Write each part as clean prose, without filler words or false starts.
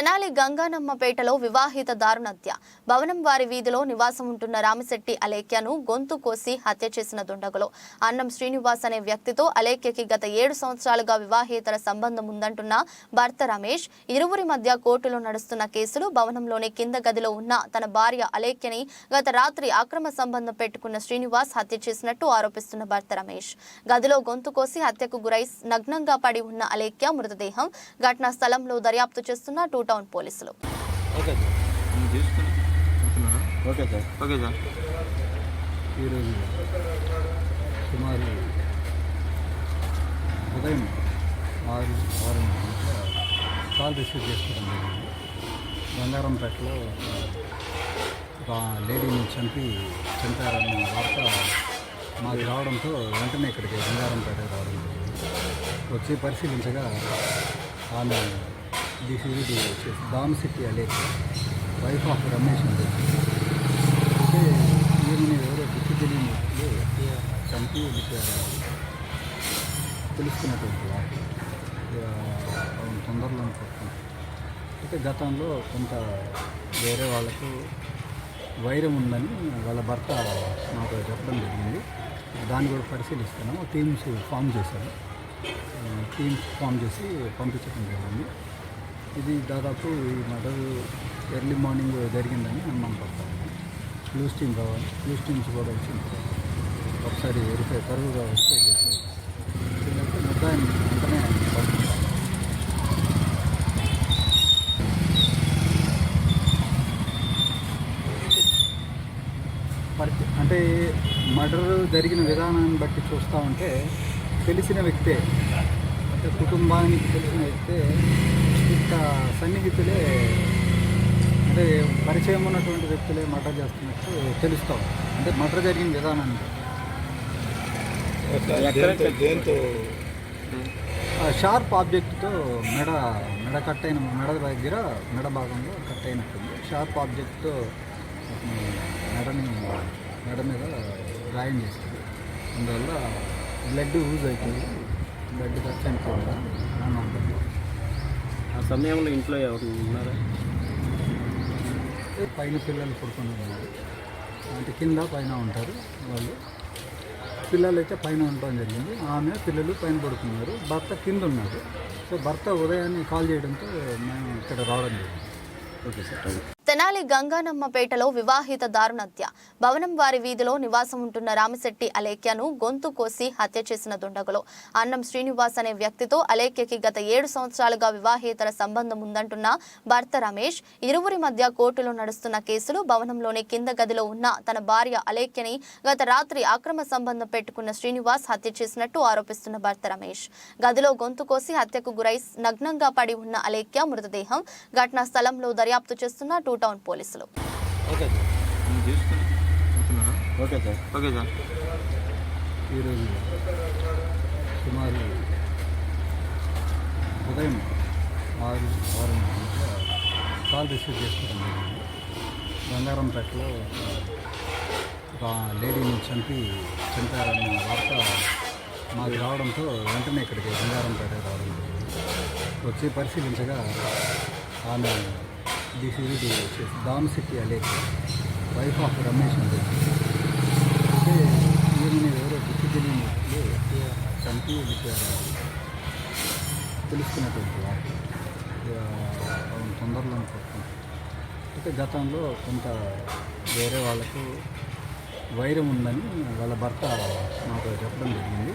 తెనాలి గంగానమ్మపేటలో వివాహిత దారుణత్య. భవనం వారి వీధిలో నివాసం ఉంటున్న రామిశెట్టి అలేఖ్యను గొంతు కోసి హత్య చేసిన దుండగులు. అన్నం శ్రీనివాస్ అనే వ్యక్తితో అలేఖ్యకి గత 7 సంవత్సరాలుగా వివాహేతర సంబంధం ఉందంటున్న భర్త రమేష్. ఇరువురి మధ్య కోర్టులో నడుస్తున్న కేసులు. భవనంలోని కింద గదిలో ఉన్న తన భార్య అలేఖ్యని గత రాత్రి అక్రమ సంబంధం పెట్టుకున్న శ్రీనివాస్ హత్య చేసినట్టు ఆరోపిస్తున్న భర్త రమేష్. గదిలో గొంతు కోసి హత్యకు గురై నగ్నంగా పడి ఉన్న అలేఖ్య మృతదేహం ఘటనా స్థలంలో దర్యాప్తు చేస్తున్న టౌన్ పోలీసులు. ఈరోజు సుమారు ఉదయం 6 కాల్ రిసీవ్ చేసుకోవడం జరిగింది. బంగారంపేటలో ఒక లేడీని చంపారన్న వార్త మాకు రావడంతో వెంటనే ఇక్కడికి బంగారంపేటకి రావడం జరిగింది. వచ్చి పరిశీలించగా ఆమె డిసివిడి వచ్చేసి రామిశెట్టి అలేఖ్య, వైఫ్ ఆఫ్ రమేష్ అంటే ఈమెని ఎవరో గుర్తు తెలియని వ్యక్తులు చంపి వెళ్ళిపోయారు తెలుసుకున్నటువంటి వార్త తొందరలో పడుతుంది. అయితే గతంలో కొంత వేరే వాళ్ళకు వైరం ఉందని వాళ్ళ భర్త నాకు చెప్పడం జరిగింది. దాన్ని కూడా పరిశీలిస్తున్నాము. టీమ్స్ ఫామ్ చేశారు. టీమ్స్ ఫామ్ చేసి పంపించడం జరిగింది. ఇది దాదాపు ఈ మర్డర్ ఎర్లీ మార్నింగ్ జరిగిందని అనుమానం పడతాము. క్లూస్ టీమ్ కావాలి. క్లూస్ టీమ్స్ కూడా వచ్చిన ఒకసారి తరువుగా వెరిఫై చేసి ముద్దాయిని వెంటనే పంపిస్తాము. అంటే మర్డర్ జరిగిన విధానాన్ని బట్టి చూస్తూ ఉంటే తెలిసిన వ్యక్తే, అంటే కుటుంబానికి తెలిసిన వ్యక్తే, ఇంత సన్నిహితులే, అంటే పరిచయం ఉన్నటువంటి వ్యక్తులే మర్డర్ చేస్తున్నట్టు తెలుస్తాం. అంటే మర్డర్ జరిగిన విధానాన్ని షార్ప్ ఆబ్జెక్ట్తో మెడ కట్ అయిన మెడ భాగంలో కట్ అయినట్టుంది. షార్ప్ ఆబ్జెక్ట్తో మెడ మీద గాయం చేస్తుంది. అందువల్ల బ్లడ్ యూజ్ అవుతుంది. బ్లడ్ ఖర్చు అయిపోయిందా అనుకుంటుంది. ఆ సమయంలో ఇంట్లో ఎవరు ఉన్నారా? పైన పిల్లలు పడుకొని ఉన్నారు. అంటే కింద పైన ఉంటారు వాళ్ళు. పిల్లలు అయితే పైన ఉండడం జరిగింది. ఆమె పిల్లలు పైన పడుకున్నారు. భర్త కింద ఉన్నారు. సో భర్త ఉదయాన్నే కాల్ చేయడంతో మేము ఇక్కడ రావడం జరిగింది. Okay sir. తెనాలి గంగానమ్మపేటలో వివాహిత దారుణత్య. భవనం వారి వీధిలో నివాసం ఉంటున్న రామిశెట్టి అలేఖ్యను గొంతు కోసి హత్య చేసిన దుండగులు. అన్నం శ్రీనివాస్ అనే వ్యక్తితో అలేఖ్యకి గత 7 సంవత్సరాలుగా వివాహేతర సంబంధం ఉందంటున్న భర్త రమేష్. ఇరువురి మధ్య కోర్టులో నడుస్తున్న కేసులు. భవనంలోని కింద గదిలో ఉన్న తన భార్య అలేఖ్యని గత రాత్రి అక్రమ సంబంధం పెట్టుకున్న శ్రీనివాస్ హత్య చేసినట్టు ఆరోపిస్తున్న భర్త రమేష్. గదిలో గొంతు కోసి హత్యకు గురై నగ్నంగా పడి ఉన్న అలేఖ్య మృతదేహం ఘటనా స్థలంలో దర్యాప్తు చేస్తున్న టౌన్ పోలీసులు. ఈరోజు సుమారు ఉదయం 6 కాల్ రిసీవ్ చేసుకోవడం జరిగింది. బంగారంపేటలో ఒక లేడీని చంపారన్న వార్త మాకు రావడంతో వెంటనే ఇక్కడికి బంగారంపేటకి రావడం జరిగింది. వచ్చి పరిశీలించగా ఆమె డిసివిడి వచ్చేసి రామిశెట్టి అలేఖ్య, వైఫ్ ఆఫ్ రమేష్ అంటే ఈమెని ఎవరో గుర్తు తెలియని వ్యక్తులు చంపి వెళ్ళిపోయారు తెలుసుకున్నటువంటి వార్త తొందరలో పడుతుంది. అయితే గతంలో కొంత వేరే వాళ్ళకు వైరం ఉందని వాళ్ళ భర్త నాకు చెప్పడం జరిగింది.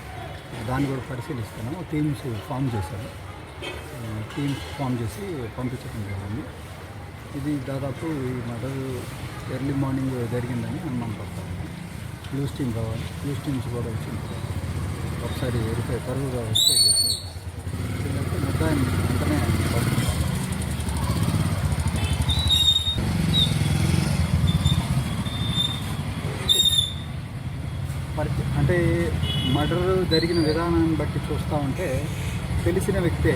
దాన్ని కూడా పరిశీలిస్తున్నాము. టీమ్స్ ఫామ్ చేశారు. టీమ్స్ ఫామ్ చేసి పంపించడం జరిగింది. ఇది దాదాపు ఈ మర్డర్ ఎర్లీ మార్నింగ్ జరిగిందని అనుమానం పడతాము. క్లూస్ టీమ్ కావాలి. క్లూస్ టీమ్స్ కూడా వచ్చిన ఒకసారి తరువుగా వెరిఫై చేసి ముద్దాయిని వెంటనే పంపిస్తాము. అంటే మర్డర్ జరిగిన విధానాన్ని బట్టి చూస్తూ ఉంటే తెలిసిన వ్యక్తే,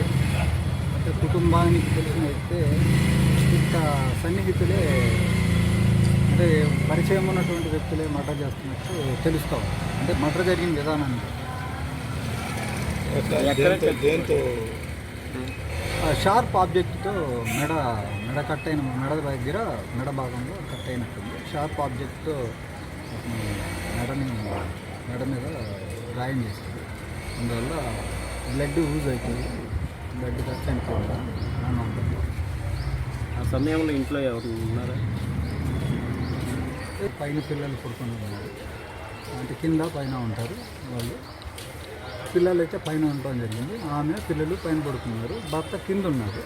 అంటే కుటుంబానికి తెలిసిన వ్యక్తే, ఇంత సన్నిహితులే, అంటే పరిచయం ఉన్నటువంటి వ్యక్తులే మర్డర్ చేస్తున్నట్టు తెలుస్తాం. అంటే మర్డర్ జరిగిన విధానాన్ని షార్ప్ ఆబ్జెక్ట్తో మెడ కట్ అయిన మెడ దగ్గర మెడ భాగంలో కట్ అయినట్టుంది. షార్ప్ ఆబ్జెక్ట్తో మెడ మీద గాయం చేస్తుంది. అందువల్ల బ్లడ్ యూజ్ అవుతుంది. బ్లడ్ ఖర్చు అయిపోయిందా అని ఉంటుంది. ఆ సమయంలో ఇంట్లో ఎవరు ఉన్నారా? పైన పిల్లలు పడుకొని ఉన్నారు, అంటే కింద పైన ఉంటారు వాళ్ళు. పిల్లలు అయితే పైన ఉండడం జరిగింది. ఆమె పిల్లలు పైన పడుకున్నారు, భర్త కింద ఉన్నారు.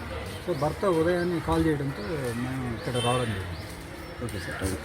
సో భర్త ఉదయాన్నే కాల్ చేయడంతో మేము ఇక్కడ రావడం జరిగింది. Okay sir.